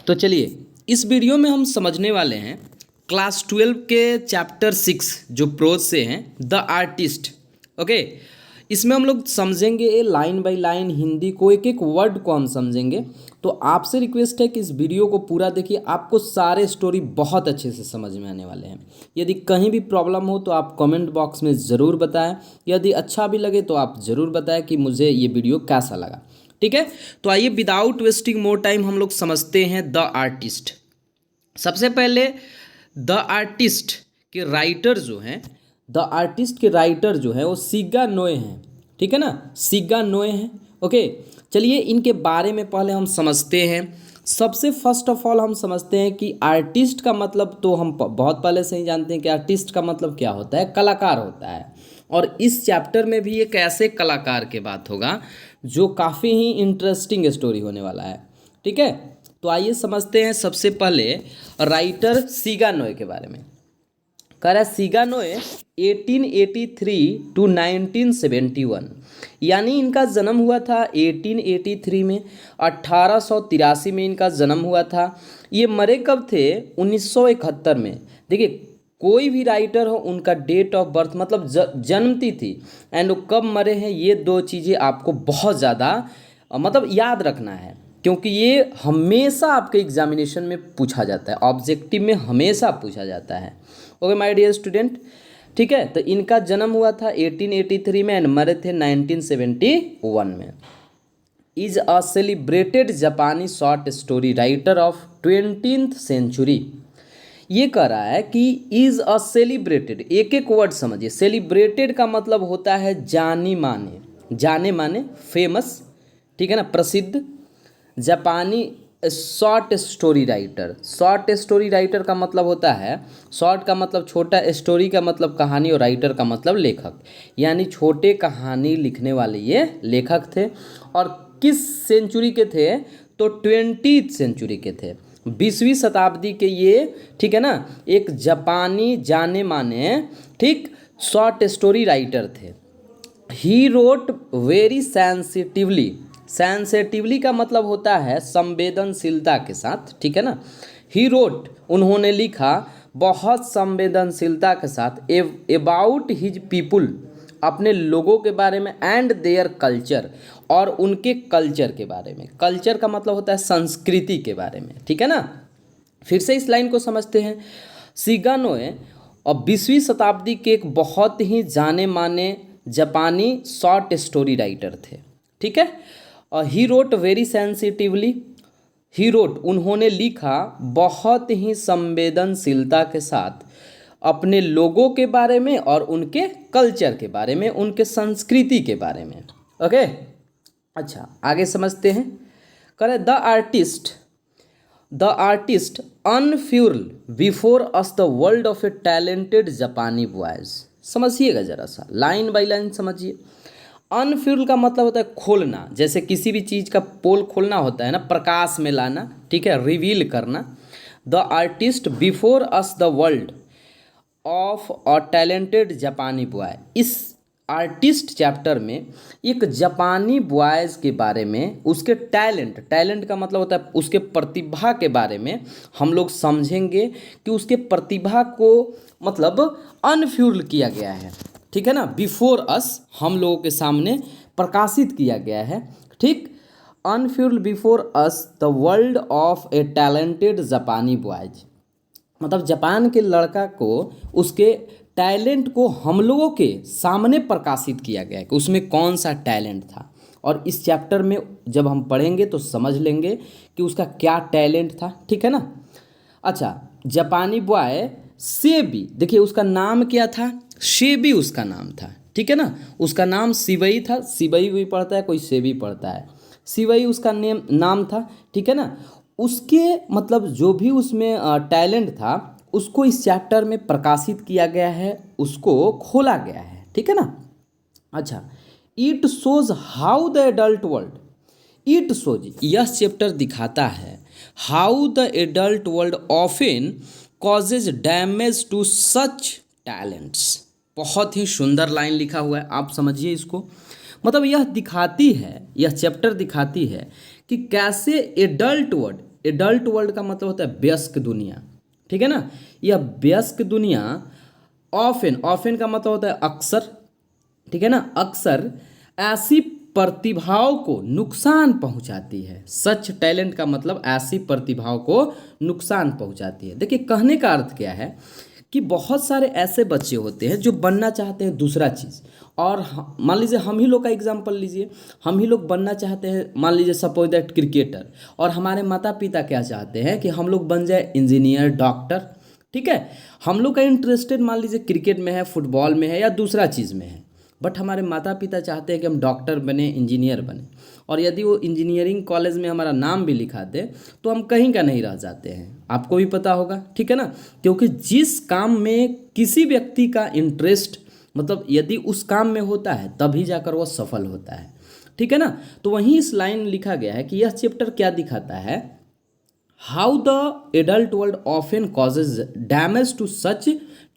तो चलिए इस वीडियो में हम समझने वाले हैं क्लास 12 के चैप्टर 6 जो प्रोज से हैं द आर्टिस्ट। ओके, इसमें हम लोग समझेंगे लाइन बाय लाइन हिंदी को, एक एक वर्ड को हम समझेंगे। तो आपसे रिक्वेस्ट है कि इस वीडियो को पूरा देखिए, आपको सारे स्टोरी बहुत अच्छे से समझ में आने वाले हैं। यदि कहीं भी प्रॉब्लम हो तो आप कमेंट बॉक्स में ज़रूर बताएं, यदि अच्छा भी लगे तो आप ज़रूर बताएं कि मुझे ये वीडियो कैसा लगा। ठीक है, तो आइए विदाउट वेस्टिंग मोर टाइम हम लोग समझते हैं द आर्टिस्ट। सबसे पहले द आर्टिस्ट के राइटर जो हैं, द आर्टिस्ट के राइटर जो है वो सिग्गा नोए हैं। ठीक है ना, सिग्गा नोए हैं। ओके, चलिए इनके बारे में पहले हम समझते हैं। सबसे फर्स्ट ऑफ ऑल हम समझते हैं कि आर्टिस्ट का मतलब तो हम बहुत पहले से ही जानते हैं कि आर्टिस्ट का मतलब क्या होता है, कलाकार होता है। और इस चैप्टर में भी एक ऐसे कलाकार के बात होगा जो काफ़ी ही इंटरेस्टिंग स्टोरी होने वाला है। ठीक है, तो आइए समझते हैं सबसे पहले राइटर सिग्गा नोए के बारे में। कह रहा है सिग्गा नोए 1883 टू 1971, यानी इनका जन्म हुआ था 1883 में, 1883 में इनका जन्म हुआ था। ये मरे कब थे? 1971 में। देखिए कोई भी राइटर हो उनका डेट ऑफ बर्थ मतलब जन्मती थी एंड वो कब मरे हैं, ये दो चीज़ें आपको बहुत ज़्यादा मतलब याद रखना है, क्योंकि ये हमेशा आपके एग्जामिनेशन में पूछा जाता है, ऑब्जेक्टिव में हमेशा पूछा जाता है। ओके माय डियर स्टूडेंट, ठीक है। तो इनका जन्म हुआ था 1883 में एंड मरे थे 1971 में। इज अ सेलिब्रेटेड जापानी short story writer of 20th century. ये कह रहा है कि इज अ सेलिब्रेटेड, एक एक वर्ड समझिए। सेलिब्रेटेड का मतलब होता है जानी माने, जाने माने, फेमस, ठीक है ना, प्रसिद्ध। जापानी short story writer, short story writer का मतलब होता है, शॉर्ट का मतलब छोटा, स्टोरी का मतलब कहानी और राइटर का मतलब लेखक, यानी छोटे कहानी लिखने वाले ये लेखक थे। और किस सेंचुरी के थे? तो 20th सेंचुरी के थे, 20वीं शताब्दी के ये, ठीक है ना, एक जापानी जाने माने, ठीक, शॉर्ट स्टोरी राइटर थे। He wrote very sensitively, sensitively का मतलब होता है संवेदनशीलता के साथ, ठीक है ना। ही रोट, उन्होंने लिखा बहुत संवेदनशीलता के साथ, अबाउट हिज पीपुल, अपने लोगों के बारे में, एंड देयर कल्चर, और उनके कल्चर के बारे में। कल्चर का मतलब होता है संस्कृति के बारे में, ठीक है ना। फिर से इस लाइन को समझते हैं। सिग्गा नोए और 20वीं शताब्दी के एक बहुत ही जाने माने जापानी शॉर्ट स्टोरी राइटर थे, ठीक है। He wrote very sensitively, he wrote, उन्होंने लिखा बहुत ही संवेदनशीलता के साथ अपने लोगों के बारे में और उनके कल्चर के बारे में, उनके संस्कृति के बारे में। ओके, अच्छा आगे समझते हैं। करें the artist, the artist unfurled before us the world of a talented Japanese boys. समझिएगा जरा सा, लाइन बाय लाइन समझिए। अनफ्यूर्ड का मतलब होता है खोलना, जैसे किसी भी चीज़ का पोल खोलना होता है ना, प्रकाश में लाना, ठीक है, रिवील करना। The artist before us the world of a talented जापानी बॉय। इस आर्टिस्ट चैप्टर में एक जापानी बॉयज़ के बारे में, उसके टैलेंट, टैलेंट का मतलब होता है उसके प्रतिभा के बारे में हम लोग समझेंगे कि उसके प्रतिभा को मतलब अनफ्यूर्ड किया गया है, ठीक है ना। बिफोर अस, हम लोगों के सामने प्रकाशित किया गया है, ठीक। Unfurled before us the world of a talented Japanese boys, मतलब जापान के लड़का को, उसके टैलेंट को हम लोगों के सामने प्रकाशित किया गया है कि उसमें कौन सा टैलेंट था। और इस चैप्टर में जब हम पढ़ेंगे तो समझ लेंगे कि उसका क्या टैलेंट था, ठीक है ना। अच्छा, जापानी बॉय सेबी, देखिए उसका नाम क्या था? सेबी उसका नाम था, ठीक है ना। उसका नाम सिवई था, सिवई भी पढ़ता है कोई, सेबी पढ़ता है, सिवई उसका नाम था, ठीक है ना। उसके मतलब जो भी उसमें टैलेंट था उसको इस चैप्टर में प्रकाशित किया गया है, उसको खोला गया है, ठीक है ना। अच्छा, it shows how the adult world, it shows, यह चैप्टर दिखाता है how the adult world often causes damage to such talents. बहुत ही सुंदर लाइन लिखा हुआ है, आप समझिए इसको। मतलब यह दिखाती है, यह चैप्टर दिखाती है कि कैसे एडल्ट वर्ल्ड, एडल्ट वर्ल्ड का मतलब होता है वयस्क दुनिया, ठीक है ना। यह वयस्क दुनिया ऑफेन का मतलब होता है अक्सर, ठीक है ना, अक्सर ऐसी प्रतिभाओं को नुकसान पहुंचाती है। सच टैलेंट का मतलब ऐसी प्रतिभाओं को नुकसान पहुंचाती है। देखिए कहने का अर्थ क्या है कि बहुत सारे ऐसे बच्चे होते हैं जो बनना चाहते हैं दूसरा चीज़, और मान लीजिए हम ही लोग का एग्जांपल लीजिए, हम ही लोग बनना चाहते हैं, मान लीजिए सपोज दैट क्रिकेटर, और हमारे माता पिता क्या चाहते हैं कि हम लोग बन जाए इंजीनियर, डॉक्टर, ठीक है। हम लोग का इंटरेस्टेड मान लीजिए क्रिकेट में है, फुटबॉल में है या दूसरा चीज़ में है, बट हमारे माता पिता चाहते हैं कि हम डॉक्टर बने, इंजीनियर बने, और यदि वो इंजीनियरिंग कॉलेज में हमारा नाम भी लिखा दे तो हम कहीं का नहीं रह जाते हैं, आपको भी पता होगा, ठीक है ना। क्योंकि जिस काम में किसी व्यक्ति का इंटरेस्ट मतलब यदि उस काम में होता है तभी जाकर वह सफल होता है, ठीक है ना। तो वहीं इस लाइन लिखा गया है कि यह चैप्टर क्या दिखाता है, how the adult world often causes damage to such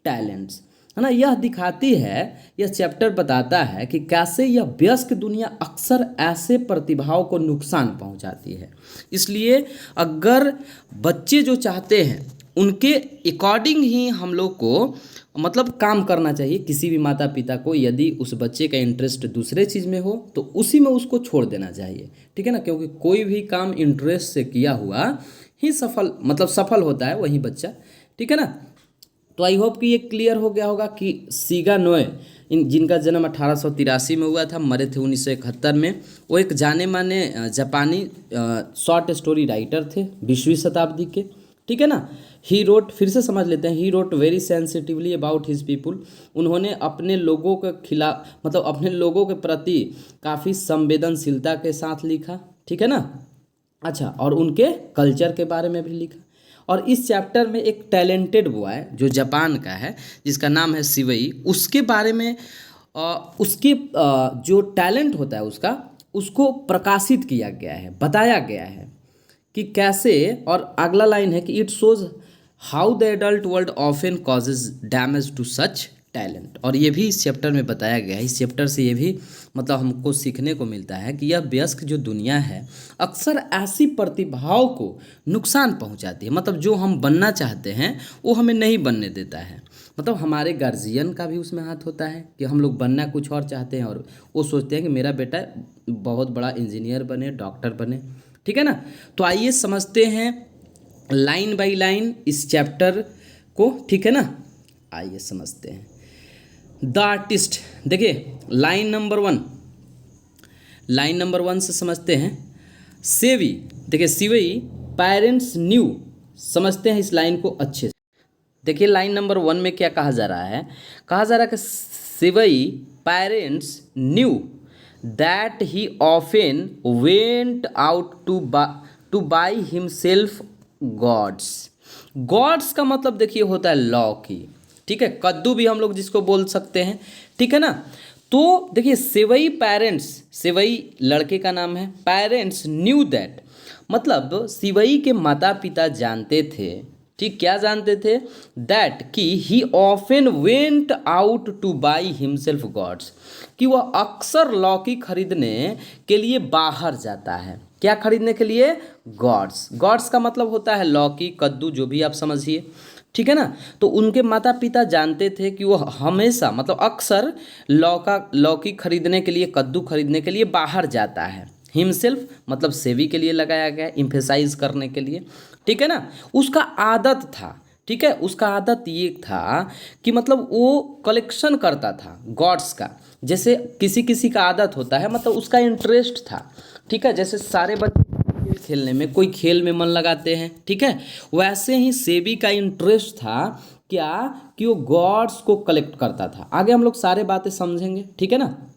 talents, है ना। यह दिखाती है, यह चैप्टर बताता है कि कैसे यह वयस्क दुनिया अक्सर ऐसे प्रतिभाओं को नुकसान पहुंचाती है। इसलिए अगर बच्चे जो चाहते हैं उनके अकॉर्डिंग ही हम लोग को मतलब काम करना चाहिए। किसी भी माता पिता को यदि उस बच्चे का इंटरेस्ट दूसरे चीज़ में हो तो उसी में उसको छोड़ देना चाहिए, ठीक है ना। क्योंकि कोई भी काम इंटरेस्ट से किया हुआ ही सफल होता है वही बच्चा, ठीक है ना। तो आई होप कि ये क्लियर हो गया होगा कि सीगा नोए जिनका जन्म 1883 में हुआ था, मरे थे 1971 में। वो एक जाने माने जापानी शॉर्ट स्टोरी राइटर थे 20वीं शताब्दी के, ठीक है ना। ही रोट, फिर से समझ लेते हैं, he wrote very sensitively about his people. उन्होंने अपने लोगों के खिलाफ अपने लोगों के प्रति काफ़ी संवेदनशीलता के साथ लिखा, ठीक है ना। अच्छा, और उनके कल्चर के बारे में भी लिखा। और इस चैप्टर में एक टैलेंटेड बॉय जो जापान का है जिसका नाम है सिवई, उसके बारे में उसके जो टैलेंट होता है उसको प्रकाशित किया गया है, बताया गया है कि कैसे। और अगला लाइन है कि it shows how the adult world often causes damage to such talent. और ये भी इस चैप्टर में बताया गया है। इस चैप्टर से ये भी हमको सीखने को मिलता है कि यह वयस्क जो दुनिया है अक्सर ऐसी प्रतिभाओं को नुकसान पहुंचाती है। जो हम बनना चाहते हैं वो हमें नहीं बनने देता है। हमारे गार्जियन का भी उसमें हाथ होता है कि हम लोग बनना कुछ और चाहते हैं और वो सोचते हैं कि मेरा बेटा बहुत बड़ा इंजीनियर बने, डॉक्टर बने, ठीक है ना। तो आइए समझते हैं लाइन बाय लाइन इस चैप्टर को, ठीक है ना। आइए समझते हैं द आर्टिस्ट। देखिए लाइन नंबर वन से समझते हैं। सेवी, देखिए सिवई पेरेंट्स न्यू, समझते हैं इस लाइन को अच्छे से। देखिए लाइन नंबर 1 में क्या कहा जा रहा है, कि सिवई parents knew that he often went out to buy himself gods का मतलब देखिए होता है लौकी, ठीक है। कद्दू भी हम लोग जिसको बोल सकते हैं, ठीक है ना। तो देखिए सेवई पेरेंट्स, सेवई लड़के का नाम है, पेरेंट्स न्यू दैट सिवई के माता पिता जानते थे, ठीक, क्या जानते थे, दैट कि he often went out to buy himself gourds, कि वह अक्सर लौकी खरीदने के लिए बाहर जाता है। क्या खरीदने के लिए, गॉड्स का मतलब होता है लौकी, कद्दू, जो भी आप समझिए, ठीक है ना। तो उनके माता पिता जानते थे कि वो हमेशा अक्सर लौकी खरीदने के लिए, कद्दू खरीदने के लिए बाहर जाता है। हिमसेल्फ सेवी के लिए लगाया गया, इम्फेसाइज करने के लिए, ठीक है ना। उसका आदत था, ठीक है, उसका आदत ये था कि वो कलेक्शन करता था गॉड्स का। जैसे किसी किसी का आदत होता है, उसका इंटरेस्ट था, ठीक है। जैसे सारे बच्चे खेलने में, कोई खेल में मन लगाते हैं, ठीक है, वैसे ही सेबी का इंटरेस्ट था क्या, कि वो गॉड्स को कलेक्ट करता था। आगे हम लोग सारे बातें समझेंगे, ठीक है ना।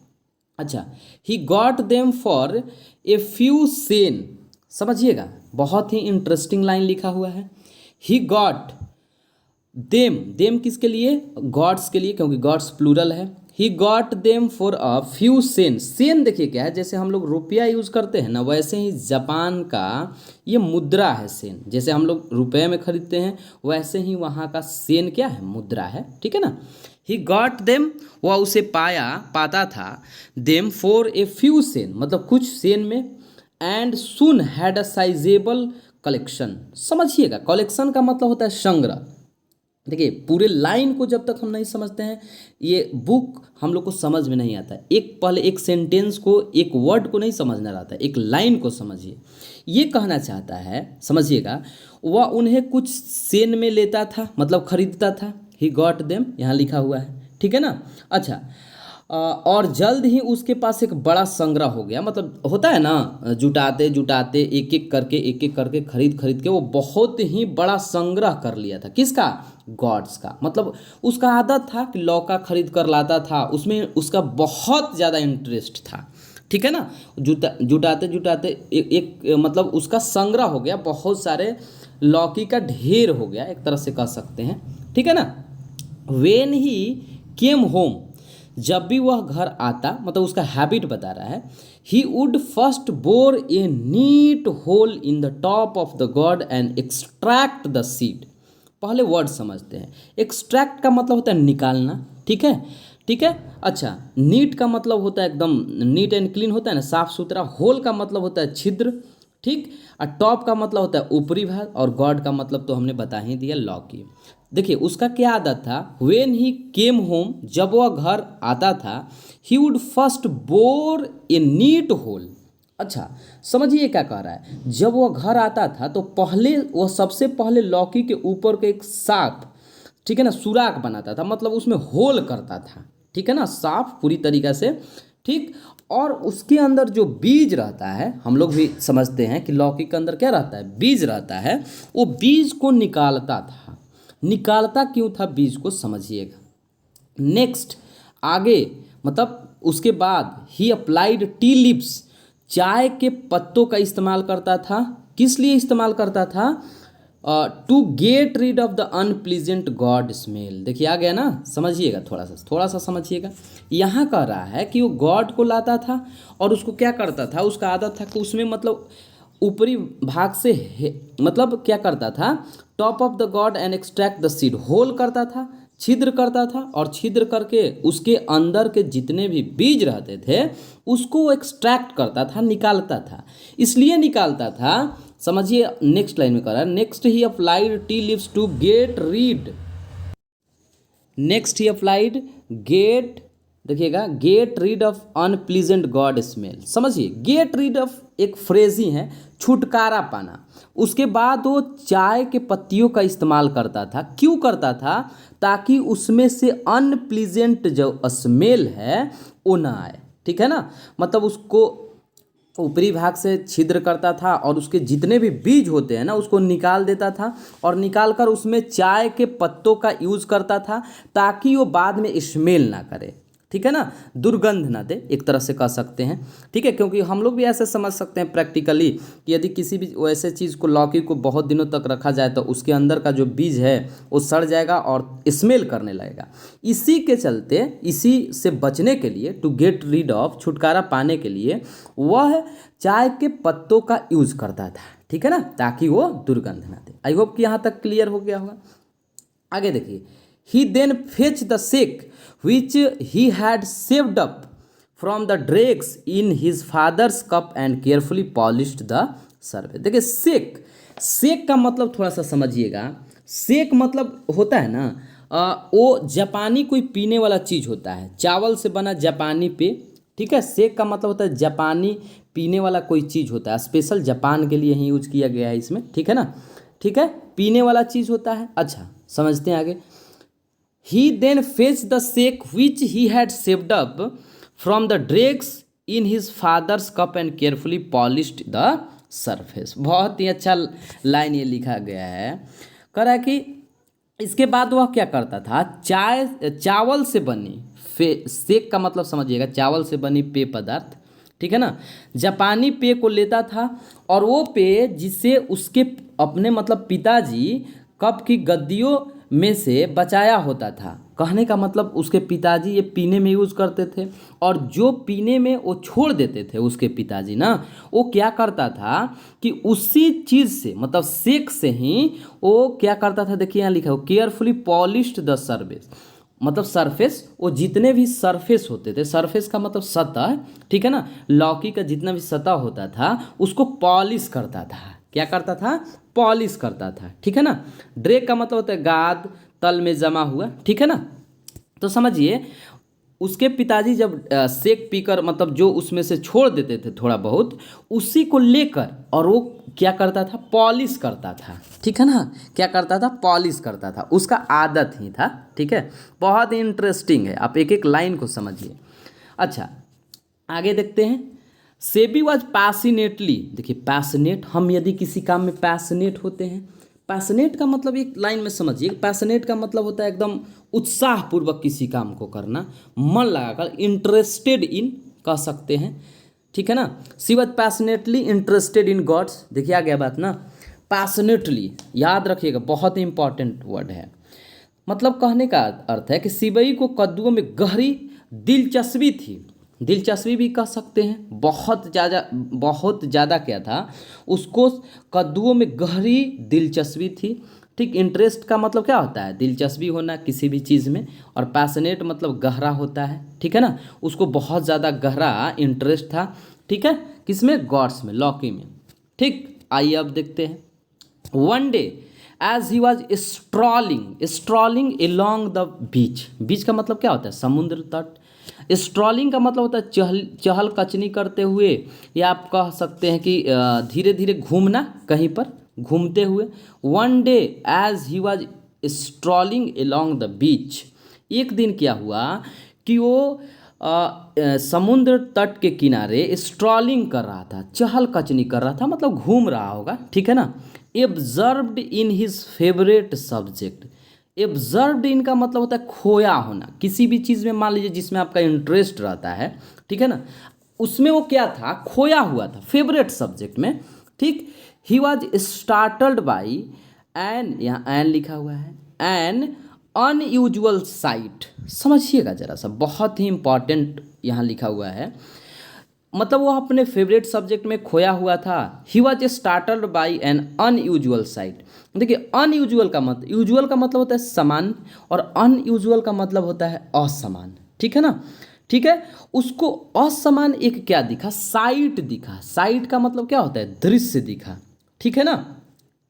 अच्छा, he got them for a few Sen, समझिएगा, बहुत ही इंटरेस्टिंग लाइन लिखा हुआ है। ही गॉट देम किसके लिए, गॉड्स के लिए, क्योंकि गॉड्स प्लूरल है। He got them for a few Sen देखिए क्या है, जैसे हम लोग रुपया यूज़ करते हैं ना, वैसे ही जापान का ये मुद्रा है सेन। जैसे हम लोग रुपये में खरीदते हैं वैसे ही वहाँ का सेन क्या है, मुद्रा है, ठीक है ना। ही गॉट देम, वह उसे पाता था, them for a few Sen कुछ सेन में, and soon had a sizeable collection. समझिएगा, कलेक्शन का मतलब होता है संग्रह। देखिए पूरे लाइन को जब तक हम नहीं समझते हैं ये बुक हम लोग को समझ में नहीं आता है। पहले एक सेंटेंस को, एक वर्ड को नहीं समझना रहता है, एक लाइन को समझिए। ये कहना चाहता है, समझिएगा, वह उन्हें कुछ सेन में लेता था, मतलब खरीदता था। ही गॉट देम, यहाँ लिखा हुआ है, ठीक है ना। अच्छा, और जल्द ही उसके पास एक बड़ा संग्रह हो गया। मतलब होता है ना, जुटाते जुटाते एक एक करके खरीद खरीद के वो बहुत ही बड़ा संग्रह कर लिया था। किसका? गॉड्स का। मतलब उसका आदत था कि लौका खरीद कर लाता था, उसमें उसका बहुत ज़्यादा इंटरेस्ट था, ठीक है ना। जुटाते जुटाते एक मतलब उसका संग्रह हो गया, बहुत सारे लौकी का ढेर हो गया, एक तरह से कह सकते हैं, ठीक है ना। वेन ही केम होम, जब भी वह घर आता, मतलब उसका हैबिट बता रहा है, he would first bore a neat hole in the top of the gourd and extract the seed. पहले वर्ड समझते हैं। एक्सट्रैक्ट का मतलब होता है निकालना, ठीक है, ठीक है। अच्छा, नीट का मतलब होता है एकदम नीट एंड क्लीन होता है ना, साफ सुथरा। होल का मतलब होता है छिद्र, ठीक। और टॉप का मतलब होता है ऊपरी भाग, और गॉड का मतलब तो हमने बता ही दिया, लौकी। देखिए उसका क्या आदत था, व्हेन ही केम होम, जब वह घर आता था, he would first bore a neat hole. अच्छा समझिए क्या कह रहा है, जब वह घर आता था तो पहले वह सबसे पहले लौकी के ऊपर के एक साफ, ठीक है ना, सुराख बनाता था, मतलब उसमें होल करता था, ठीक है ना, साफ पूरी तरीक़ा से, ठीक। और उसके अंदर जो बीज रहता है, हम लोग भी समझते हैं कि लौकी के अंदर क्या रहता है, बीज रहता है, वो बीज को निकालता था। निकालता क्यों था बीज को, समझिएगा। नेक्स्ट आगे, मतलब उसके बाद ही अप्लाइड टी लिप्स, चाय के पत्तों का इस्तेमाल करता था। किस लिए इस्तेमाल करता था? To get rid of the unpleasant God smell. देखिए आ गया ना, समझिएगा, थोड़ा सा समझिएगा। यहाँ कह रहा है कि वो गॉड को लाता था और उसको क्या करता था, उसका आदत था कि उसमें मतलब ऊपरी भाग से मतलब क्या करता था, top of the gourd and extract the seed, hole करता था, छिद्र करता था, और छिद्र करके उसके अंदर के जितने भी बीज रहते थे उसको वो एक्सट्रैक्ट करता था, निकालता था। इसलिए निकालता था, समझिए नेक्स्ट लाइन में कह रहा है, next he applied tea leaves to get rid, next he applied get, देखिएगा, get rid of unpleasant God smell. समझिए गेट रीड ऑफ एक फ्रेज ही है, छुटकारा पाना। उसके बाद वो चाय के पत्तियों का इस्तेमाल करता था। क्यों करता था? ताकि उसमें से अनप्लीजेंट जो स्मेल है वो ना आए, ठीक है ना। मतलब उसको ऊपरी भाग से छिद्र करता था और उसके जितने भी बीज होते हैं ना उसको निकाल देता था, और निकाल कर उसमें चाय के पत्तों का यूज़ करता था ताकि वो बाद में स्मेल ना करे, ठीक है ना, दुर्गंध ना दे, एक तरह से कह सकते हैं, ठीक है। क्योंकि हम लोग भी ऐसे समझ सकते हैं प्रैक्टिकली कि यदि किसी भी वैसे चीज़ को, लौकी को बहुत दिनों तक रखा जाए तो उसके अंदर का जो बीज है वो सड़ जाएगा और स्मेल करने लगेगा। इसी के चलते, इसी से बचने के लिए, टू गेट रीड ऑफ, छुटकारा पाने के लिए वह चाय के पत्तों का यूज़ करता था, ठीक है ना, ताकि वो दुर्गंध ना दे। आई होप कि यहाँ तक क्लियर हो गया होगा। आगे देखिए, he then fetched the sack which he had saved up from the dregs in his father's cup and carefully polished the surface। देखिए सेक, सेक का मतलब थोड़ा सा समझिएगा। सेक मतलब होता है ना, वो जापानी कोई पीने वाला चीज़ होता है, चावल से बना जापानी पे, ठीक है। सेक का मतलब होता है जापानी पीने वाला कोई चीज़ होता है, स्पेशल जापान के लिए ही यूज किया गया है इसमें, ठीक है ना, ठीक है, पीने वाला चीज़ होता है। अच्छा समझते हैं आगे। He then fetched the sack which he had saved up from the dregs in his father's cup and carefully polished the surface। बहुत ही अच्छा लाइन ये लिखा गया है। कह रहा है कि इसके बाद वह क्या करता था, चावल से बनी, सेक का मतलब समझिएगा, चावल से बनी पेय पदार्थ, ठीक है ना, जापानी पेय को लेता था, और वो पेय जिसे उसके अपने मतलब पिताजी कप की गद्दियों में से बचाया होता था। कहने का मतलब उसके पिताजी ये पीने में यूज़ करते थे, और जो पीने में वो छोड़ देते थे उसके पिताजी ना, वो क्या करता था कि उसी चीज़ से, मतलब सेक से ही वो क्या करता था, देखिए यहाँ लिखा हो, केयरफुली पॉलिश्ड द सरफेस, मतलब सरफेस, वो जितने भी सरफेस होते थे, सरफेस का मतलब सतह, ठीक है ना, लौकी का जितना भी सतह होता था उसको पॉलिश करता था। क्या करता था, पॉलिश करता था, ठीक है ना। ड्रैग का मतलब होता है गाद, तल में जमा हुआ, ठीक है ना। तो समझिए उसके पिताजी जब शेक पीकर मतलब जो उसमें से छोड़ देते थे थोड़ा बहुत, उसी को लेकर और वो क्या करता था, पॉलिश करता था, ठीक है ना। क्या करता था, पॉलिश करता था, उसका आदत ही था, ठीक है। बहुत ही इंटरेस्टिंग है, आप एक एक लाइन को समझिए। अच्छा आगे देखते हैं। सेबी वॉज पैसिनेटली, देखिए पैशनेट, हम यदि किसी काम में पैशनेट होते हैं, पैशनेट का मतलब एक लाइन में समझिए, पैशनेट का मतलब होता है एकदम उत्साहपूर्वक किसी काम को करना, मन लगाकर, इंटरेस्टेड इन कह सकते हैं, ठीक है ना। She was passionately interested in gourds, देखिए आ गया बात ना, पैशनेटली, याद रखिएगा बहुत ही इंपॉर्टेंट वर्ड है। मतलब कहने का अर्थ है कि सिबई को कद्दुओं में गहरी दिलचस्पी थी, दिलचस्पी भी कह सकते हैं, बहुत ज़्यादा क्या था, उसको कद्दुओं में गहरी दिलचस्पी थी, ठीक। इंटरेस्ट का मतलब क्या होता है, दिलचस्पी होना किसी भी चीज़ में, और पैशनेट मतलब गहरा होता है, ठीक है ना। उसको बहुत ज़्यादा गहरा इंटरेस्ट था, ठीक है, किसमें, गॉड्स में, लॉकी में, ठीक। आइए अब देखते हैं। One day as he was strolling along the beach, beach का मतलब क्या होता है, समुद्र तट। स्ट्रॉलिंग का मतलब होता है चहल कचनी करते हुए, या आप कह सकते हैं कि धीरे धीरे घूमना, कहीं पर घूमते हुए। One day as he was strolling along the beach, एक दिन क्या हुआ कि वो समुद्र तट के किनारे स्ट्रॉलिंग कर रहा था, चहल कचनी कर रहा था, मतलब घूम रहा होगा, ठीक है ना। एब्जर्व्ड इन हिज फेवरेट सब्जेक्ट, एब्जर्व्ड इन का मतलब होता है खोया होना, किसी भी चीज़ में मान लीजिए जिसमें आपका इंटरेस्ट रहता है, ठीक है ना, उसमें वो क्या था, खोया हुआ था, फेवरेट सब्जेक्ट में, ठीक। He was startled by an, यहाँ एन लिखा हुआ है, एन अनयूजुअल साइट, समझिएगा जरा सा, बहुत ही इंपॉर्टेंट यहाँ लिखा हुआ है, मतलब वो अपने फेवरेट सब्जेक्ट में खोया हुआ था। ही was startled by an unusual site, देखिए अनयूजुअल का मतलब, यूजुअल का मतलब होता है समान, और अनयूजुअल का मतलब होता है असमान, ठीक है ना, ठीक है। उसको असमान एक क्या दिखा, साइट दिखा, साइट का मतलब क्या होता है, दृश्य दिखा, ठीक है ना,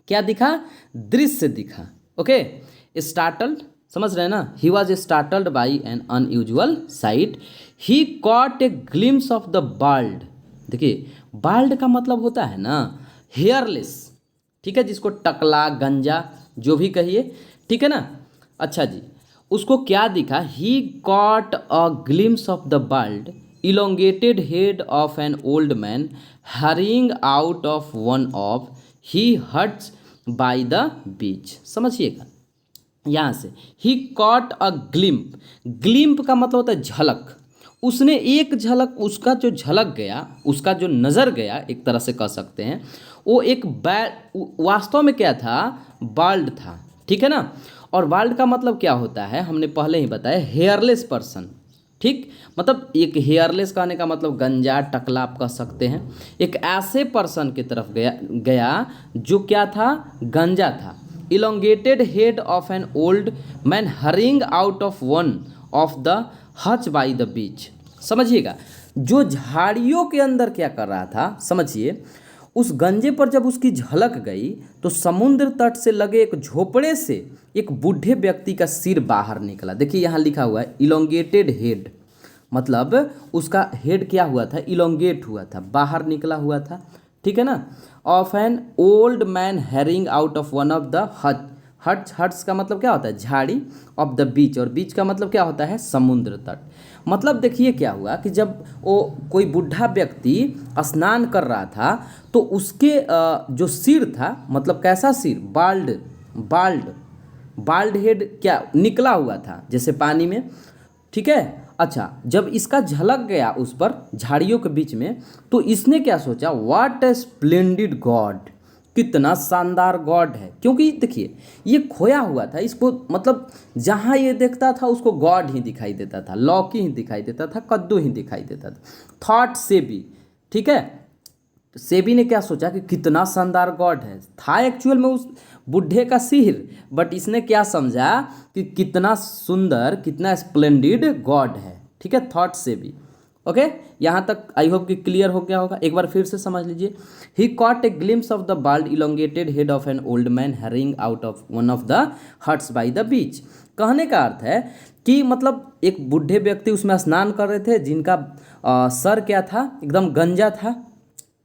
क्या दिखा, दृश्य दिखा, ओके। स्टार्टल्ड समझ रहे हैं ना, he was startled by an unusual sight, he caught a glimpse of the bald, देखिए बाल्ड का मतलब होता है ना हेयरलेस, ठीक है, जिसको टकला, गंजा जो भी कहिए, ठीक है ना। अच्छा जी, उसको क्या दिखा, he caught a glimpse of the bald elongated head of an old man haring out of one of he huts by the beach, समझिएगा यहाँ से, ही कॉट अ ग्लिम्प, ग्लिम्प का मतलब होता है झलक, उसने एक झलक, उसका जो झलक गया, उसका जो नज़र गया, एक तरह से कह सकते हैं, वो एक वास्तव में क्या था, बाल्ड था, ठीक है ना। और बाल्ड का मतलब क्या होता है, हमने पहले ही बताया, हेयरलेस पर्सन, ठीक। मतलब एक हेयरलेस कहने का मतलब गंजा, टकला आप कह सकते हैं, एक ऐसे पर्सन की तरफ गया जो क्या था, गंजा था। Elongated head of an old man haring out of one of the Hutch by the beach, समझिएगा, जो झाड़ियों के अंदर क्या कर रहा था, समझिए, उस गंजे पर जब उसकी झलक गई तो समुद्र तट से लगे एक झोपड़े से एक बूढ़े व्यक्ति का सिर बाहर निकला, देखिए यहाँ लिखा हुआ है इलोंगेटेड हेड, मतलब उसका हेड क्या हुआ था, इलोंगेट हुआ था, बाहर निकला हुआ था, ठीक है ना। Of an old man herring out of one of the huts का मतलब क्या होता है, झाड़ी, ऑफ द बीच, और बीच का मतलब क्या होता है, समुद्र तट। मतलब देखिए क्या हुआ कि जब वो कोई बूढ़ा व्यक्ति स्नान कर रहा था तो उसके जो सिर था, मतलब कैसा सिर, बाल्ड हेड क्या निकला हुआ था जैसे पानी में, ठीक है। अच्छा, जब इसका झलक गया उस पर झाड़ियों के बीच में, तो इसने क्या सोचा, व्हाट ए स्प्लेंडिड गॉड, कितना शानदार गॉड है, क्योंकि देखिए ये खोया हुआ था, इसको मतलब जहाँ ये देखता था उसको गॉड ही दिखाई देता था, लौकी ही दिखाई देता था, कद्दू ही दिखाई देता था, थॉट से भी, ठीक है। सेबी ने क्या सोचा कि कितना शानदार गॉड है, था एक्चुअल में उस बुढ़े का सिर, बट इसने क्या समझा कि कितना सुंदर, कितना स्प्लेंडिड गॉड है, ठीक है, थॉट से भी, ओके, यहाँ तक आई होप कि क्लियर हो गया होगा। एक बार फिर से समझ लीजिए। He caught a glimpse of the bald elongated head of an old man haring out of one of the huts by the beach. कहने का अर्थ है कि मतलब एक बूढ़े व्यक्ति उसमें स्नान कर रहे थे, जिनका सर क्या था, एकदम गंजा था।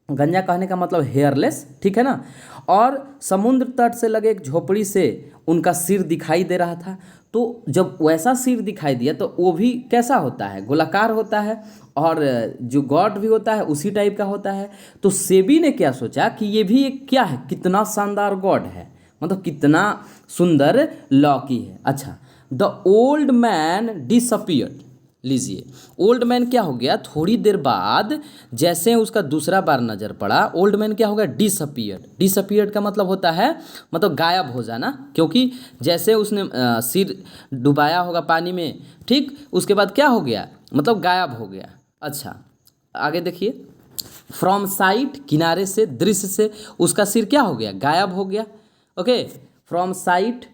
गंजा कहने का मतलब हेयरलेस, ठीक है ना। और समुद्र तट से लगे एक झोपड़ी से उनका सिर दिखाई दे रहा था। तो जब वैसा सिर दिखाई दिया तो वो भी कैसा होता है, गोलाकार होता है, और जो गॉड भी होता है उसी टाइप का होता है। तो सेबी ने क्या सोचा कि ये भी एक क्या है, कितना शानदार गॉड है, मतलब कितना सुंदर लॉकी है। अच्छा, द ओल्ड मैन डिसअपियर्ड। लीजिए, ओल्ड मैन क्या हो गया, थोड़ी देर बाद जैसे उसका दूसरा बार नज़र पड़ा, ओल्ड मैन क्या हो गया, डिसअपियर्ड। डिसअपियर्ड का मतलब होता है मतलब गायब हो जाना, क्योंकि जैसे उसने सिर डुबाया होगा पानी में, ठीक, उसके बाद क्या हो गया, मतलब गायब हो गया। अच्छा, आगे देखिए, फ्रॉम साइट, किनारे से, दृश्य से उसका सिर क्या हो गया, गायब हो गया। Okay, from site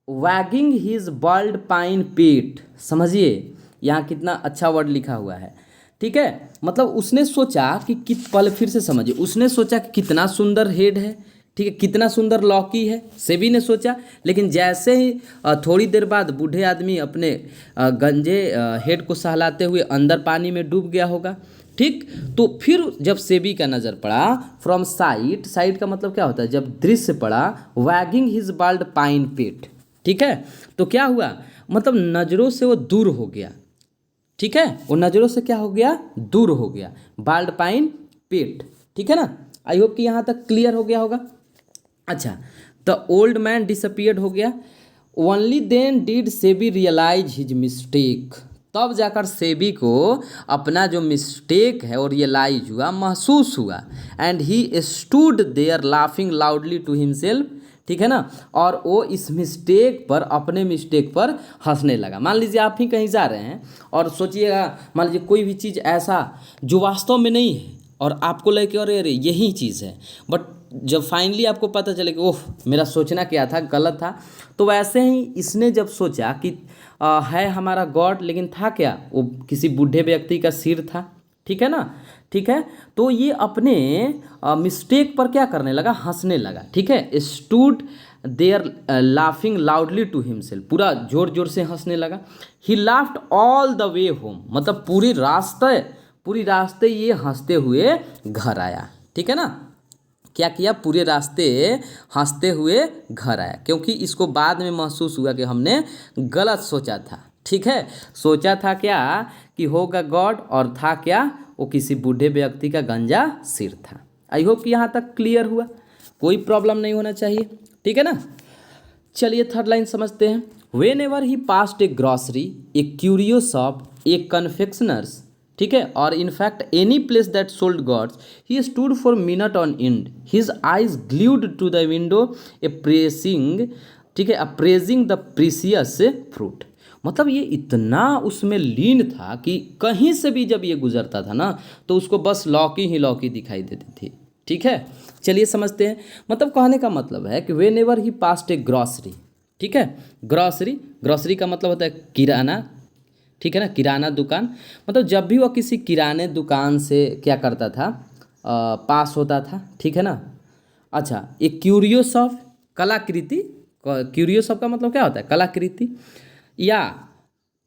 waging his world pine पीट। समझिए यहाँ कितना अच्छा वर्ड लिखा हुआ है, ठीक है। मतलब उसने सोचा कि पल फिर से समझिए, उसने सोचा कि कितना सुंदर हेड है, ठीक है, कितना सुंदर लॉकी है, सेबी ने सोचा। लेकिन जैसे ही थोड़ी देर बाद बूढ़े आदमी अपने गंजे हेड को सहलाते हुए अंदर पानी में डूब गया होगा, ठीक। तो फिर जब सेबी का नज़र पड़ा, फ्रॉम साइट, साइट का मतलब क्या होता है, जब दृश्य पड़ा, वैगिंग हिज बाल्ड पाइन पीट, ठीक है। तो क्या हुआ, मतलब नज़रों से वो दूर हो गया, ठीक है, वो नज़रों से क्या हो गया, दूर हो गया, बाल्ड पाइन पीट, ठीक है ना। आई होप कि यहाँ तक क्लियर हो गया होगा। अच्छा, द ओल्ड मैन डिसअपियर्ड हो गया। Only then did Seibei realise his mistake. तब जाकर सेबी को अपना जो मिस्टेक है वो रियलाइज हुआ, महसूस हुआ। And he stood there laughing loudly to himself, ठीक है ना। और वो इस मिस्टेक पर, अपने मिस्टेक पर हंसने लगा। मान लीजिए आप ही कहीं जा रहे हैं और सोचिएगा, मान लीजिए कोई भी चीज़ ऐसा जो वास्तव में नहीं है और आपको लगे अरे अरे यही चीज़ है, बट जब फाइनली आपको पता चले कि ओह मेरा सोचना क्या था, गलत था। तो वैसे ही इसने जब सोचा कि है हमारा गॉड, लेकिन था क्या, वो किसी बूढ़े व्यक्ति का सिर था, ठीक है ना, ठीक है। तो ये अपने मिस्टेक पर क्या करने लगा, हंसने लगा, ठीक है। Stood there laughing loudly to himself, पूरा जोर जोर से हंसने लगा। He laughed all the way home, मतलब पूरी रास्ते ये हंसते हुए घर आया, ठीक है ना। क्या किया, पूरे रास्ते हंसते हुए घर आया, क्योंकि इसको बाद में महसूस हुआ कि हमने गलत सोचा था, ठीक है। सोचा था क्या कि होगा गॉड, और था क्या, वो किसी बूढ़े व्यक्ति का गंजा सिर था। आई होप कि यहाँ तक क्लियर हुआ, कोई प्रॉब्लम नहीं होना चाहिए, ठीक है ना। चलिए थर्ड लाइन समझते हैं। Whenever he passed a grocery, a curio shop, a confectioners, ठीक है, और in fact any place that sold gourds, he stood for minute on end, his eyes glued to the window, appraising, ठीक है, appraising the precious fruit. मतलब ये इतना उसमें लीन था कि कहीं से भी जब ये गुजरता था ना, तो उसको बस लौकी ही लौकी दिखाई देती थी, ठीक है। चलिए समझते हैं। मतलब कहने का मतलब है कि when ever he past A grocery, ठीक है, ग्रॉसरी का मतलब होता है किराना, ठीक है ना, किराना दुकान। मतलब जब भी वह किसी किराने दुकान से क्या करता था, पास होता था, ठीक है ना। अच्छा, एक क्यूरियो शॉप, कलाकृति, क्यूरियो शॉप का मतलब क्या होता है, कलाकृति, या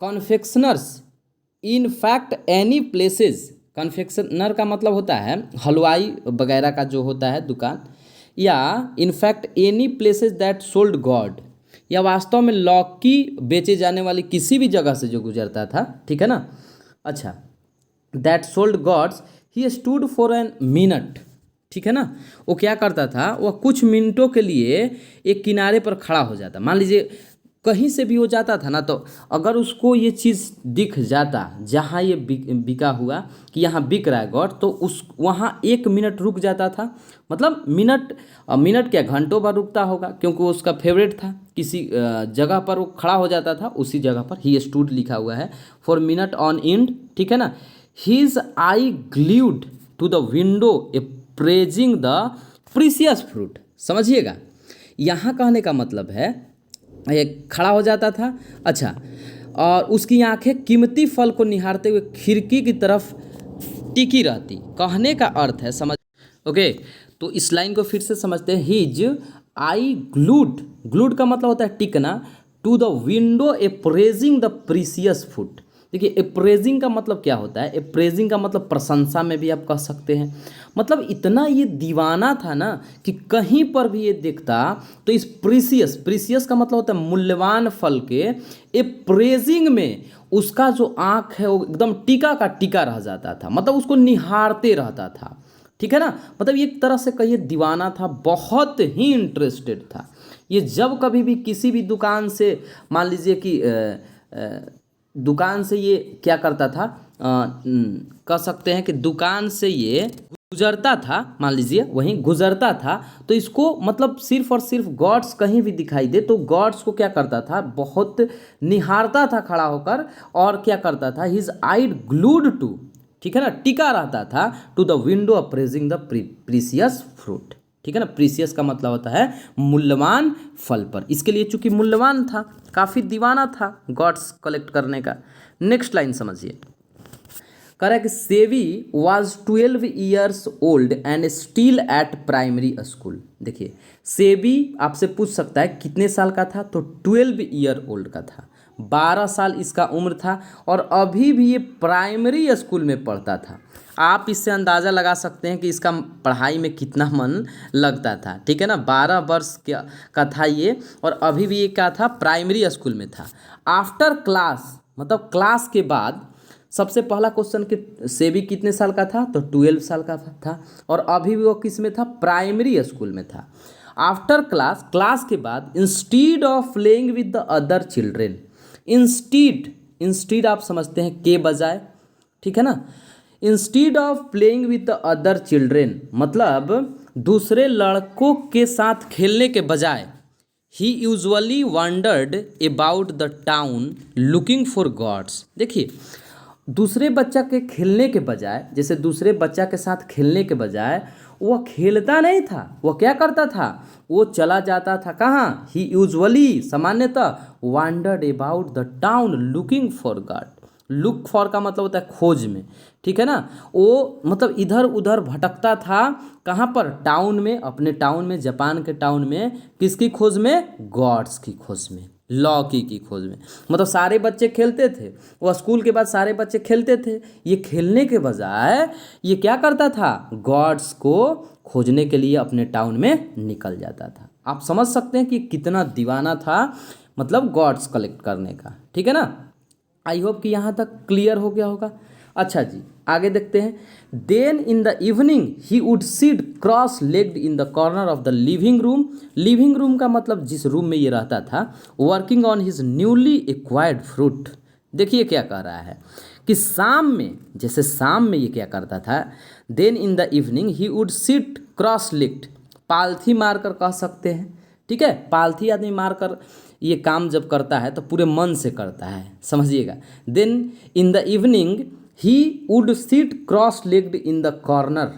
confectioners, in fact any places, confectioner का मतलब होता है हलवाई वगैरह का जो होता है दुकान, या in fact any places that sold God, या वास्तव में लौकी बेचे जाने वाली किसी भी जगह से जो गुजरता था, ठीक है ना। अच्छा, that sold gourds, he stood for an minute, ठीक है ना। वो क्या करता था, वह कुछ मिनटों के लिए एक किनारे पर खड़ा हो जाता। मान लीजिए कहीं से भी वो जाता था ना, तो अगर उसको ये चीज़ दिख जाता जहाँ ये बिका हुआ कि यहाँ बिक रहा है गॉड, तो उस वहाँ 1 मिनट रुक जाता था। मतलब मिनट क्या, घंटों भर रुकता होगा, क्योंकि वो उसका फेवरेट था। किसी जगह पर वो खड़ा हो जाता था, उसी जगह पर ही स्टूड लिखा हुआ है, फॉर मिनट ऑन एंड, ठीक है ना। His eye glued to the window appraising the precious fruit. समझिएगा, यहाँ कहने का मतलब है ये खड़ा हो जाता था। अच्छा, और उसकी आंखें कीमती फल को निहारते हुए खिड़की की तरफ टिकी रहती। कहने का अर्थ है, समझ, ओके। तो इस लाइन को फिर से समझते हैं। हिज आई ग्लूड, ग्लूड का मतलब होता है टिकना, to the window appraising the precious food. देखिए अप्रेजिंग का मतलब क्या होता है, अप्रेजिंग का मतलब प्रशंसा में भी आप कह सकते हैं। मतलब इतना ये दीवाना था ना कि कहीं पर भी ये देखता तो इस प्रीसियस, प्रीसियस का मतलब होता है मूल्यवान फल के अप्रेजिंग में उसका जो आँख है वो एकदम टीका का टीका रह जाता था, मतलब उसको निहारते रहता था। ठीक है ना, मतलब एक तरह से कहिए दीवाना था, बहुत ही इंटरेस्टेड था। ये जब कभी भी किसी भी दुकान से, मान लीजिए कि दुकान से ये क्या करता था, कह सकते हैं कि दुकान से ये गुजरता था, मान लीजिए वहीं गुजरता था, तो इसको मतलब सिर्फ और सिर्फ गॉड्स कहीं भी दिखाई दे तो गॉड्स को क्या करता था, बहुत निहारता था खड़ा होकर, और क्या करता था, हिज आइड ग्लूड टू, ठीक है ना, टिका रहता था, to the window appraising the precious fruit. ठीक है ना, प्रीसियस का मतलब होता है मूल्यवान फल पर। इसके लिए चूंकि मूल्यवान था, काफ़ी दीवाना था गॉड्स कलेक्ट करने का। नेक्स्ट लाइन समझिए, कह रहा है कि सेवी was 12 years old and still at primary school. देखिए सेवी आपसे पूछ सकता है कितने साल का था, तो 12 ईयर ओल्ड का था, 12 साल इसका उम्र था, और अभी भी ये प्राइमरी स्कूल में पढ़ता था। आप इससे अंदाज़ा लगा सकते हैं कि इसका पढ़ाई में कितना मन लगता था। ठीक है ना, 12 वर्ष का था ये, और अभी भी ये क्या था, प्राइमरी स्कूल में था। आफ्टर क्लास मतलब क्लास के बाद, सबसे पहला क्वेश्चन कि सेवी कितने साल का था, तो 12 साल का था, और अभी भी वो किस में था, प्राइमरी स्कूल में था। आफ्टर क्लास, क्लास के बाद, instead of playing with the other children, instead, instead आप समझते हैं के बजाय, ठीक है ना, instead of playing with the other children मतलब दूसरे लड़कों के साथ खेलने के बजाय, he usually wandered about the town looking for gods. देखिए दूसरे बच्चा के खेलने के बजाय, जैसे दूसरे बच्चा के साथ खेलने के बजाय वह खेलता नहीं था, वह क्या करता था, वो चला जाता था कहाँ, ही यूजुअली सामान्यतः wandered about the town looking for God. Look for का मतलब होता है खोज में, ठीक है ना, वो मतलब इधर उधर भटकता था, कहाँ पर, टाउन में, अपने टाउन में, जापान के टाउन में, किसकी खोज में, गॉड्स की खोज में, लॉ की खोज में। मतलब सारे बच्चे खेलते थे, वो स्कूल के बाद सारे बच्चे खेलते थे, ये खेलने के बजाय ये क्या करता था, गॉड्स को खोजने के लिए अपने टाउन में निकल जाता था। आप समझ सकते हैं कि कितना दीवाना था, मतलब गॉड्स कलेक्ट करने का। ठीक है ना, आई होप कि यहाँ तक क्लियर हो गया होगा। अच्छा जी, आगे देखते हैं। Then in the evening he would sit cross legged in the corner of the living room. Living room का मतलब जिस रूम में ये रहता था, working on his newly acquired fruit. देखिए क्या कह रहा है कि शाम में, जैसे शाम में ये क्या करता था, then in the evening he would sit cross legged, पालथी मारकर कह सकते हैं। ठीक है, पालथी आदमी मारकर ये काम जब करता है तो पूरे मन से करता है, समझिएगा। Then in the evening he would sit cross legged in the corner.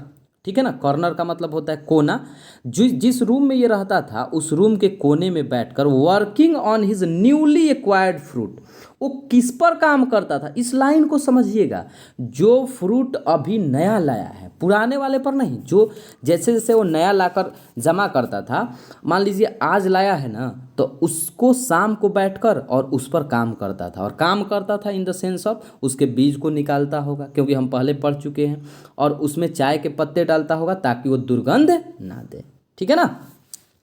ठीक है ना, कॉर्नर का मतलब होता है कोना। जिस रूम में ये रहता था उस रूम के कोने में बैठकर working on his newly acquired fruit, वो किस पर काम करता था, इस लाइन को समझिएगा। जो फ्रूट अभी नया लाया है, पुराने वाले पर नहीं, जो जैसे जैसे वो नया लाकर जमा करता था, मान लीजिए आज लाया है ना, तो उसको शाम को बैठकर और उस पर काम करता था। और काम करता था इन द सेंस ऑफ उसके बीज को निकालता होगा, क्योंकि हम पहले पढ़ चुके हैं, और उसमें चाय के पत्ते डालता होगा ताकि वो दुर्गंध ना दे। ठीक है ना,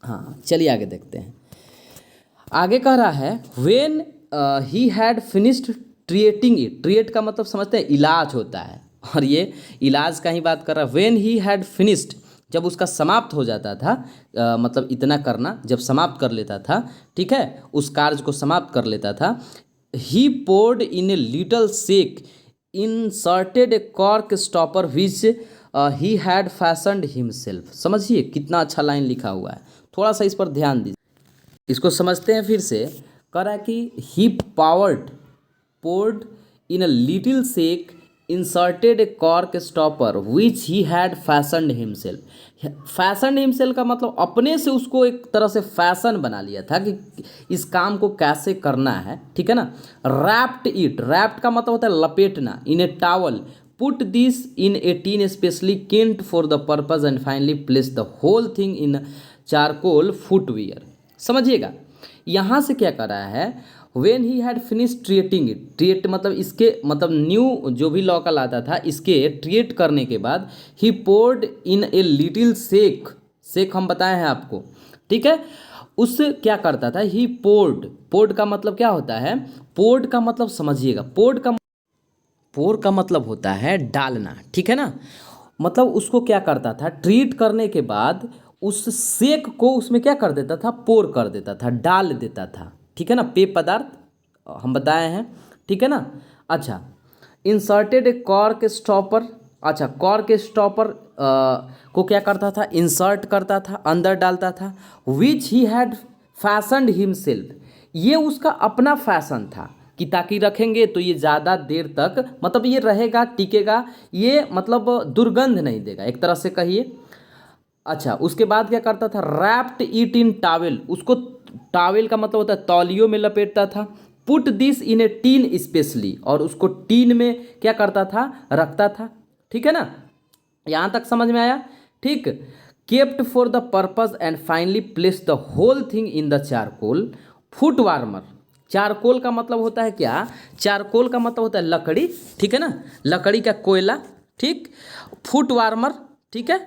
हाँ चलिए आगे देखते हैं। आगे कह रहा है when he had finished treating it. Treat का मतलब समझते हैं इलाज होता है, और ये इलाज का ही बात कर रहा है। व्हेन ही हैड फिनिश्ड, जब उसका समाप्त हो जाता था, मतलब इतना करना जब समाप्त कर लेता था, ठीक है, उस कार्य को समाप्त कर लेता था, he poured in a little shake inserted a cork stopper which he had fashioned himself. समझिए कितना अच्छा लाइन लिखा हुआ है, थोड़ा सा इस पर ध्यान दीजिए, इसको समझते हैं फिर से। कह रहा है कि he poured in a little shake inserted a cork stopper which he had fashioned himself. Fashioned himself का मतलब अपने से उसको एक तरह से फैशन बना लिया था कि इस काम को कैसे करना है, ठीक है ना। रैप्ड इट, रैप्ड का मतलब होता है लपेटना, in a towel, put this in a tin specially kept for the purpose and finally place the whole thing in charcoal footwear. समझिएगा यहाँ से क्या कर रहा है, when he had finish treating it, treat मतलब इसके मतलब न्यू जो भी लॉकल आता था इसके ट्रिएट करने के बाद ही पोर्ड इन ए लिटिल सेक, सेक हम बताए हैं आपको, ठीक है। उस क्या करता था, ही पोर्ड, पोर्ड का मतलब क्या होता है, पोर्ड का मतलब समझिएगा, पोर का मतलब होता है डालना, ठीक है ना। मतलब उसको क्या करता था, ट्रीट करने के बाद उस सेक को उसमें क्या कर देता था, पोर कर देता था, डाल देता था, ठीक है ना। पेय पदार्थ हम बताए हैं, ठीक है ना। अच्छा, इंसर्टेड ए कॉर्क स्टॉपर, अच्छा कॉर्क स्टॉपर को क्या करता था, इंसर्ट करता था, अंदर डालता था। Which he had fashioned himself, ये उसका अपना फैशन था कि ताकि रखेंगे तो ये ज़्यादा देर तक मतलब ये रहेगा, टिकेगा, ये मतलब दुर्गंध नहीं देगा एक तरह से कहिए। अच्छा, उसके बाद क्या करता था, रैप्ड इट इन टावेल, उसको टावेल का मतलब होता है तौलियों में लपेटता था। Put this in a tin specially, और उसको टीन में क्या करता था, रखता था, ठीक है ना। यहाँ तक समझ में आया, ठीक। Kept for the purpose and finally place the whole thing in the charcoal foot warmer. Charcoal का मतलब होता है क्या, चारकोल का मतलब होता है लकड़ी, ठीक है ना, लकड़ी का कोयला, ठीक। फुट वार्मर, ठीक है।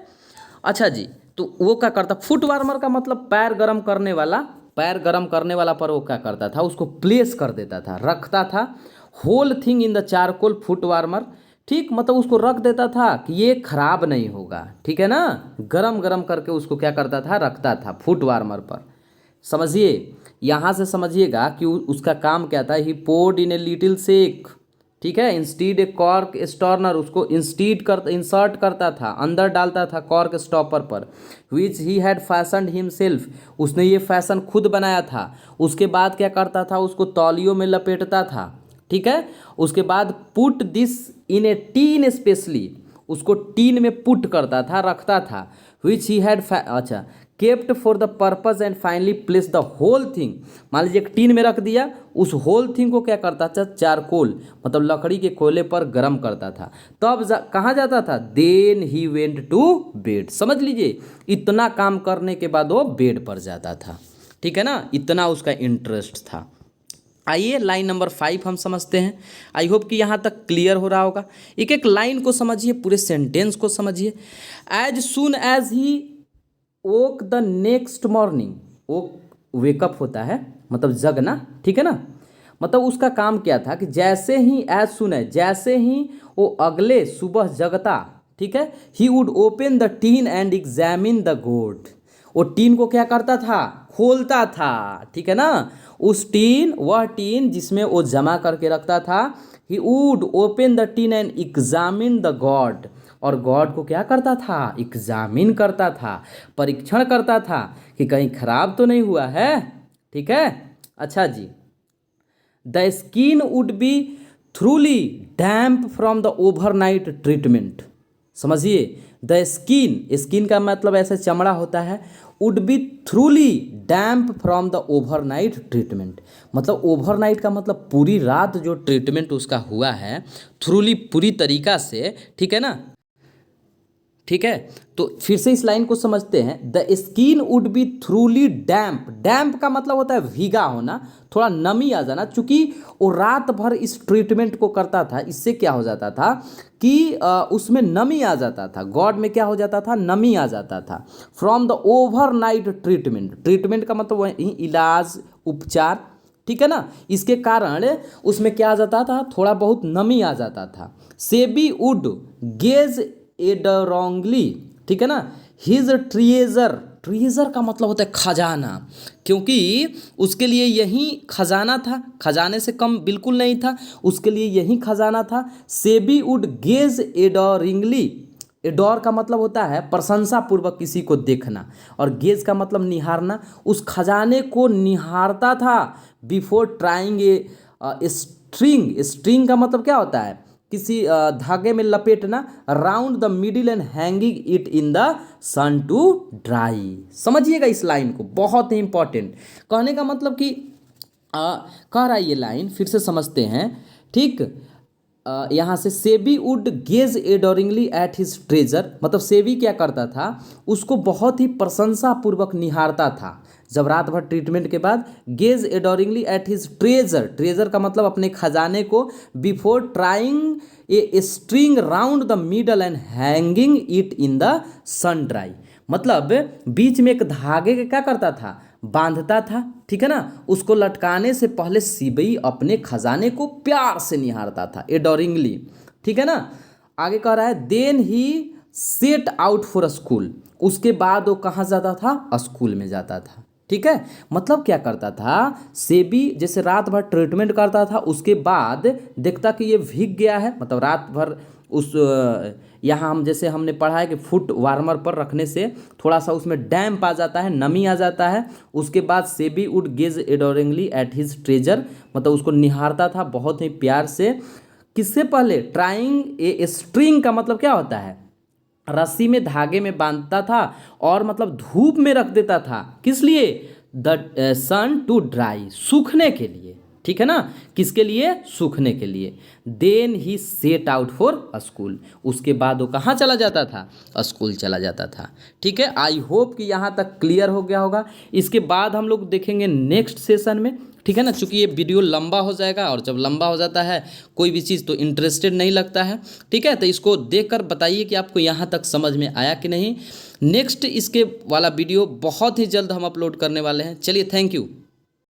अच्छा जी, तो वो क्या करता, फुट वार्मर का मतलब पैर गरम करने वाला, पैर गरम करने वाला पर वो क्या करता था, उसको प्लेस कर देता था, रखता था। Whole thing in the charcoal foot warmer, ठीक, मतलब उसको रख देता था कि ये खराब नहीं होगा, ठीक है ना। गरम गरम करके उसको क्या करता था, रखता था फुट वार्मर पर। समझिए, यहाँ से समझिएगा कि उसका काम क्या था, he poured in a little सेक, ठीक है। इंस्टीड ए कॉर्क स्टॉर्नर, उसको इंसर्ट करता था, अंदर डालता था कॉर्क स्टॉपर पर। विच ही हैड फैशनड हिमसेल्फ, उसने ये फैशन खुद बनाया था। उसके बाद क्या करता था, उसको तौलियों में लपेटता था, ठीक है। उसके बाद put this in a tin specially, उसको टीन में पुट करता था, रखता था। विच ही हैड अच्छा kept for the purpose and finally place the whole thing, मान लीजिए एक टीन में रख दिया, उस होल थिंग को क्या करता था, चारकोल मतलब लकड़ी के कोयले पर गर्म करता था। तब कहाँ जाता था, then he went to bed. समझ लीजिए, इतना काम करने के बाद वो बेड पर जाता था, ठीक है ना, इतना उसका इंटरेस्ट था। आइए लाइन नंबर 5 हम समझते हैं। आई होप कि यहाँ तक क्लियर हो रहा होगा। एक एक लाइन को समझिए, पूरे सेंटेंस को समझिए। As soon as he woke the next morning, वो वेकअप होता है मतलब जगना, ठीक है ना। मतलब उसका काम क्या था कि जैसे ही एज सुन है, जैसे ही वो अगले सुबह जगता, ठीक है, he would open the tin and examine the goat, वो टीन को क्या करता था, खोलता था, ठीक है ना। उस टीन, वह टीन जिसमें वो जमा करके रखता था, he would open the tin and examine the God, और गॉड को क्या करता था, एग्जामिन करता था, परीक्षण करता था कि कहीं खराब तो नहीं हुआ है, ठीक है। अच्छा जी, the skin would be thoroughly damp from the overnight treatment. समझिए, द स्किन, स्किन का मतलब ऐसे चमड़ा होता है, would be thoroughly damp from the overnight treatment, मतलब ओवरनाइट का मतलब पूरी रात जो ट्रीटमेंट उसका हुआ है, थ्रूली पूरी तरीका से, ठीक है ना, ठीक है। तो फिर से इस लाइन को समझते हैं। The skin would be thoroughly damp, damp का मतलब होता है भीगा होना, थोड़ा नमी आ जाना, चूंकि वो रात भर इस ट्रीटमेंट को करता था, इससे क्या हो जाता था कि उसमें नमी आ जाता था, गॉड में क्या हो जाता था, नमी आ जाता था। From the overnight treatment, treatment का मतलब वही इलाज, उपचार, ठीक है ना, इसके कारण उसमें क्या आ जाता था, थोड़ा बहुत नमी आ जाता था। सेबी वुड गेज एडरोंगली, ठीक है ना, हिज ट्रेजर, ट्रेजर का मतलब होता है खजाना, क्योंकि उसके लिए यही खजाना था, खजाने से कम बिल्कुल नहीं था, उसके लिए यही खजाना था। सेबी वुड गेज एडोरिंगली, एडोर का मतलब होता है प्रशंसा पूर्वक किसी को देखना, और गेज का मतलब निहारना, उस खजाने को निहारता था। Before trying a string, string का मतलब क्या होता है, किसी धागे में लपेटना, round the middle and hanging it in the sun to dry. समझिएगा इस लाइन को, बहुत ही इंपॉर्टेंट। कहने का मतलब कि कह रहा है ये लाइन, फिर से समझते हैं, ठीक। यहाँ से Sebi would gaze adoringly at his treasure, मतलब सेबी क्या करता था, उसको बहुत ही प्रशंसापूर्वक निहारता था जब रात भर ट्रीटमेंट के बाद। Gaze adoringly at his treasure, treasure का मतलब अपने खजाने को, before trying a string round the middle and hanging it in the sun dry, मतलब बीच में एक धागे के क्या करता था, बांधता था, ठीक है ना। उसको लटकाने से पहले सीबी अपने खजाने को प्यार से निहारता था, एडोरिंगली, ठीक है ना। आगे कह रहा है then he set out for school, उसके बाद वो कहाँ जाता था, स्कूल में जाता था, ठीक है। मतलब क्या करता था, सेबी जैसे रात भर ट्रीटमेंट करता था, उसके बाद देखता कि ये भीग गया है, मतलब रात भर उस यहाँ हम जैसे हमने पढ़ा है कि फुट वार्मर पर रखने से थोड़ा सा उसमें डैम्प आ जाता है, नमी आ जाता है। उसके बाद Sebi would gaze adoringly at his treasure, मतलब उसको निहारता था बहुत ही प्यार से। किससे पहले, ट्राइंग ए स्ट्रिंग का मतलब क्या होता है, रस्सी में धागे में बांधता था और मतलब धूप में रख देता था, किस लिए, द सन टू ड्राई, सूखने के लिए, ठीक है ना। किसके लिए, सूखने के लिए। Then he set out for school, उसके बाद वो कहाँ चला जाता था, स्कूल चला जाता था, ठीक है। आई होप कि यहाँ तक क्लियर हो गया होगा। इसके बाद हम लोग देखेंगे नेक्स्ट सेशन में, ठीक है ना, चूँकि ये वीडियो लंबा हो जाएगा और जब लंबा हो जाता है कोई भी चीज़ तो इंटरेस्टेड नहीं लगता है, ठीक है। तो इसको देखकर बताइए कि आपको यहाँ तक समझ में आया कि नहीं। नेक्स्ट इसके वाला वीडियो बहुत ही जल्द हम अपलोड करने वाले हैं। चलिए, थैंक यू।